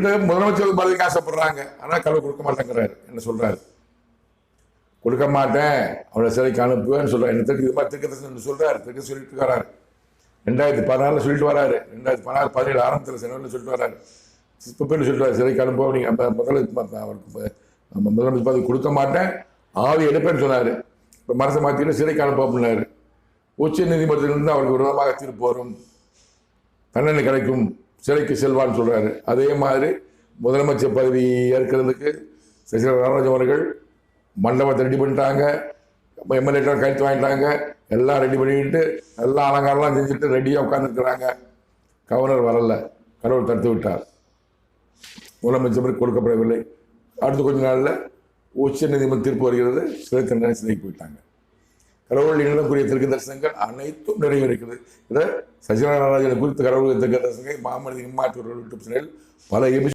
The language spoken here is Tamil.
முதலமைச்சர் பதவிக்கு ஆசைப்படுறாங்க. ஆனால் கடவுள் கொடுக்க மாட்டேங்கிறாரு. என்ன சொல்றாரு? கொடுக்க மாட்டேன், அவளை சிறைக்கு அனுப்புவேன்னு சொல்றாரு. என்ன இது மாதிரி திருக்கதர்சனம் சொல்றாரு. திருக்க சொல்லிட்டு வராரு. 2016 சொல்லிட்டு வராரு. 2016 17 ஆரம்பத்தில் செனவரில் சொல்லிட்டு வராரு. இப்ப சொல்றாரு, சிறைக்கு அனுப்புவோம், நீங்க அவருக்கு முதலமைச்சர் பதவி கொடுக்க மாட்டேன், ஆவி எடுப்பேன்னு சொன்னாரு. இப்போ மனசை மாற்றிட்டு சிறைக்கு அனுப்பினாரு. உச்ச நீதிமன்றத்திலிருந்து அவருக்கு விரோதமாக தீர்ப்பு வரும், தண்டனை கிடைக்கும், சிறைக்கு செல்வான்னு சொல்றாரு. அதே மாதிரி முதலமைச்சர் பதவி ஏற்கிறதுக்கு சசிகலா நடராஜன் அவர்கள் மண்டபத்தை ரெடி பண்ணிட்டாங்க, எம்எல்ஏ கைத்து வாங்கிட்டாங்க, எல்லாம் ரெடி பண்ணிட்டு எல்லாம் அலங்காரம்லாம் செஞ்சுட்டு ரெடியாக உட்கார்ந்துருக்கிறாங்க. கவர்னர் வரல, கடவுள் தடுத்து விட்டார். முதலமைச்சர் கொடுக்கப்படவில்லை. அடுத்த கொஞ்ச நாளில் உச்ச நீதிமன்ற தீர்ப்பு வருகிறது, சிறை தண்டனை சிறைக்கு போயிட்டாங்க. கடவுள் எண்ணக்கூடிய திருக்க தரிசனங்கள் அனைத்தும் நிறைவேறுகிறது. இதை சசிகலா நடராஜனை குறித்து கடவுள் திருக்க தரிசனங்கள் மாமனித இம்மாற்றவர்கள் யூடியூப் சேனல் பல